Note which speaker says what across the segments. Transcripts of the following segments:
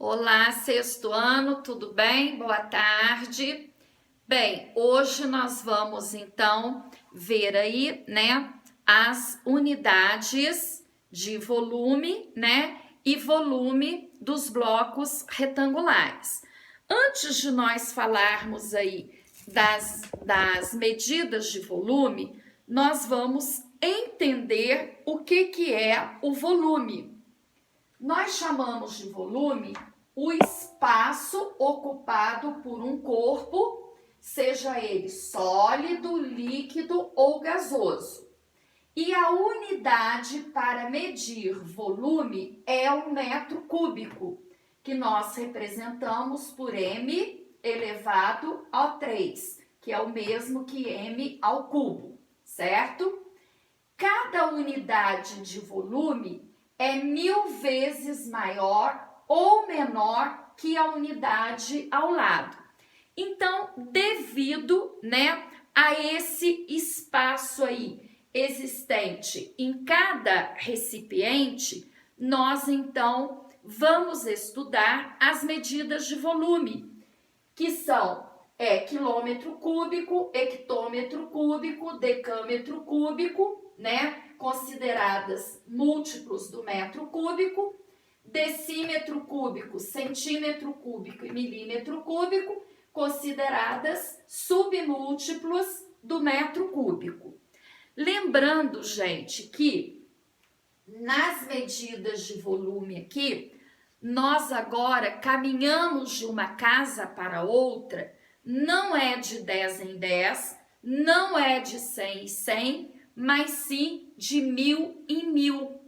Speaker 1: Olá, sexto ano, tudo bem? Boa tarde. Bem, hoje nós vamos então ver aí, né, as unidades de volume, né, e volume dos blocos retangulares. Antes de nós falarmos aí das medidas de volume, nós vamos entender o que é o volume. Nós chamamos de volume o espaço ocupado por um corpo, seja ele sólido, líquido ou gasoso. E a unidade para medir volume é o metro cúbico, que nós representamos por m elevado ao 3, que é o mesmo que m ao cubo, certo? Cada unidade de volume é 1000 vezes maior ou menor que a unidade ao lado. Então, devido, né, a esse espaço aí existente em cada recipiente, nós então vamos estudar as medidas de volume, que são quilômetro cúbico, hectômetro cúbico, decâmetro cúbico, né, consideradas múltiplos do metro cúbico, decímetro cúbico, centímetro cúbico e milímetro cúbico, consideradas submúltiplos do metro cúbico. Lembrando, gente, que nas medidas de volume aqui, nós agora caminhamos de uma casa para outra, não é de 10 em 10, não é de 100 em 100, mas sim de 1000 em 1000.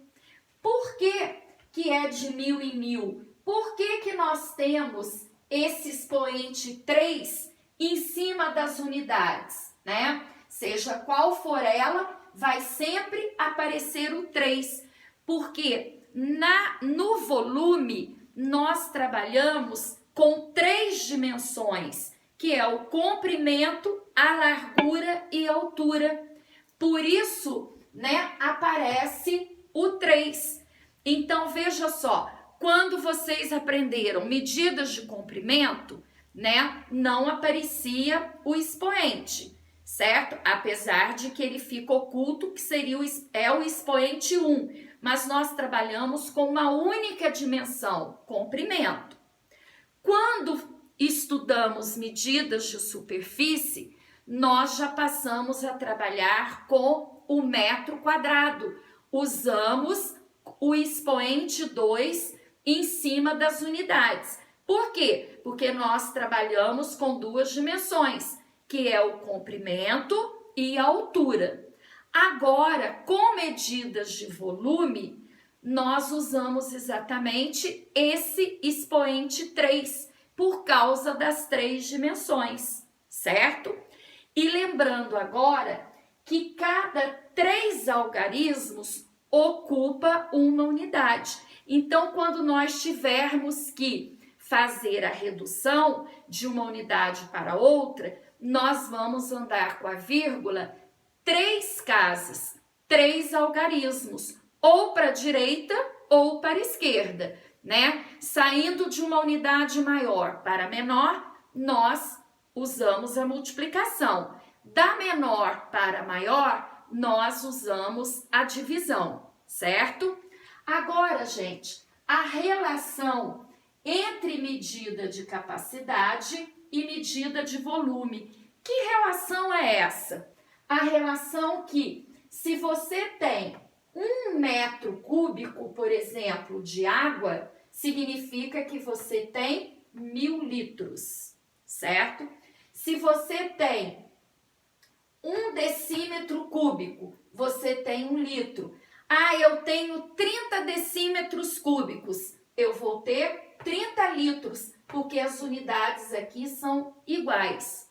Speaker 1: Por que é de 1000 em 1000? Por que nós temos esse expoente 3 em cima das unidades, né? Seja qual for ela, vai sempre aparecer o 3, porque no volume nós trabalhamos com 3 dimensões, que é o comprimento, a largura e a altura. Por isso, né, aparece o 3. Então, veja só, quando vocês aprenderam medidas de comprimento, né, não aparecia o expoente, certo? Apesar de que ele fica oculto, que seria o expoente 1, mas nós trabalhamos com uma única dimensão, comprimento. Quando estudamos medidas de superfície, nós já passamos a trabalhar com o metro quadrado. Usamos o expoente 2 em cima das unidades. Por quê? Porque nós trabalhamos com 2 dimensões, que é o comprimento e a altura. Agora, com medidas de volume, nós usamos exatamente esse expoente 3, por causa das 3 dimensões, certo? E lembrando agora que cada 3 algarismos ocupa uma unidade. Então, quando nós tivermos que fazer a redução de uma unidade para outra, nós vamos andar com a vírgula 3 casas, 3 algarismos, ou para a direita ou para a esquerda, né? Saindo de uma unidade maior para menor, nós usamos a multiplicação. Da menor para maior, nós usamos a divisão, certo? Agora, gente, a relação entre medida de capacidade e medida de volume. Que relação é essa? A relação que, se você tem 1 metro cúbico, por exemplo, de água, significa que você tem 1000 litros, certo? Se você tem 1 decímetro cúbico, você tem 1 litro. Ah, eu tenho 30 decímetros cúbicos, eu vou ter 30 litros, porque as unidades aqui são iguais.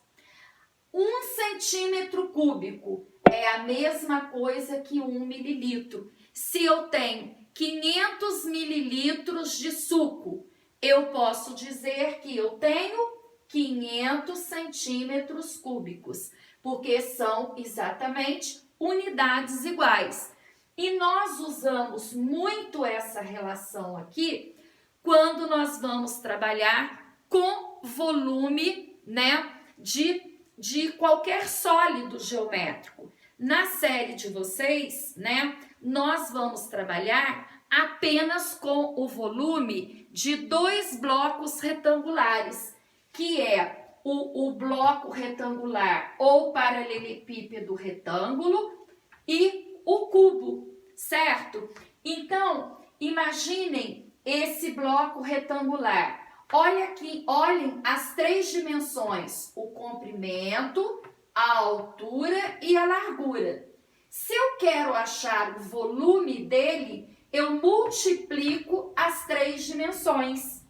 Speaker 1: 1 centímetro cúbico é a mesma coisa que 1 mililitro. Se eu tenho 500 mililitros de suco, eu posso dizer que eu tenho 500 centímetros cúbicos, porque são exatamente unidades iguais. E nós usamos muito essa relação aqui quando nós vamos trabalhar com volume, né, de qualquer sólido geométrico. Na série de vocês, né, nós vamos trabalhar apenas com o volume de 2 blocos retangulares, que é o bloco retangular ou paralelepípedo retângulo e o cubo, certo? Então, imaginem esse bloco retangular. Olha aqui, olhem as 3 dimensões, o comprimento, a altura e a largura. Se eu quero achar o volume dele, eu multiplico as 3 dimensões.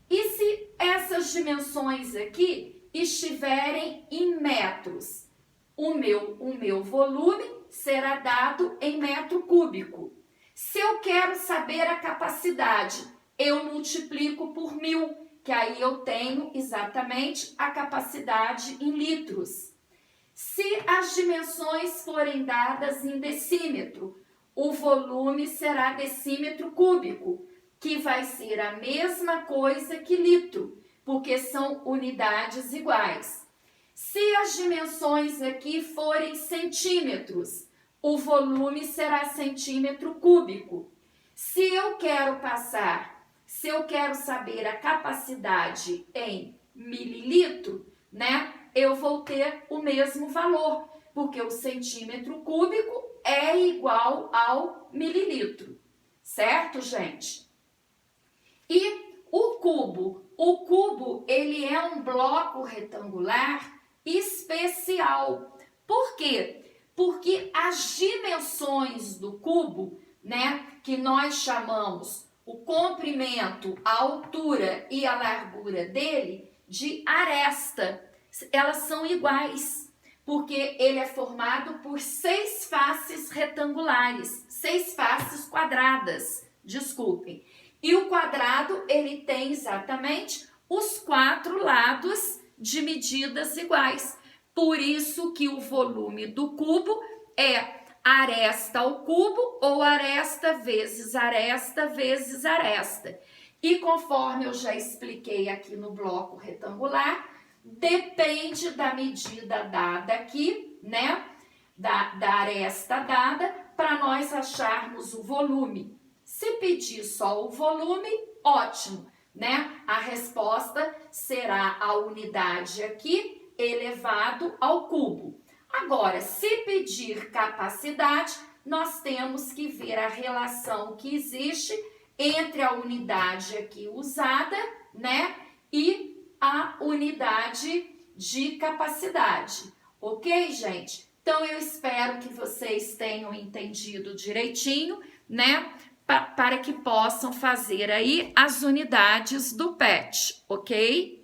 Speaker 1: E se essas dimensões aqui estiverem em metros, o meu volume será dado em metro cúbico. Se eu quero saber a capacidade, eu multiplico por 1000, que aí eu tenho exatamente a capacidade em litros. Se as dimensões forem dadas em decímetro, o volume será decímetro cúbico, que vai ser a mesma coisa que litro, porque são unidades iguais. Se as dimensões aqui forem centímetros, o volume será centímetro cúbico. Se eu quero saber a capacidade em mililitro, né, eu vou ter o mesmo valor, porque o centímetro cúbico é igual ao mililitro, certo, gente? E o cubo, ele é um bloco retangular especial. Por quê? Porque as dimensões do cubo, né, que nós chamamos o comprimento, a altura e a largura dele de aresta, elas são iguais, porque ele é formado por 6 faces retangulares, 6 faces quadradas, desculpem. E o quadrado, ele tem exatamente os 4 lados de medidas iguais. Por isso que o volume do cubo é aresta ao cubo ou aresta vezes aresta vezes aresta. E conforme eu já expliquei aqui no bloco retangular, depende da medida dada aqui, né? Da aresta dada, para nós acharmos o volume. Se pedir só o volume, ótimo, né? A resposta será a unidade aqui elevado ao cubo. Agora, se pedir capacidade, nós temos que ver a relação que existe entre a unidade aqui usada, né? E a unidade de capacidade. Ok, gente? Então, eu espero que vocês tenham entendido direitinho, né? Para que possam fazer aí as unidades do PET, ok?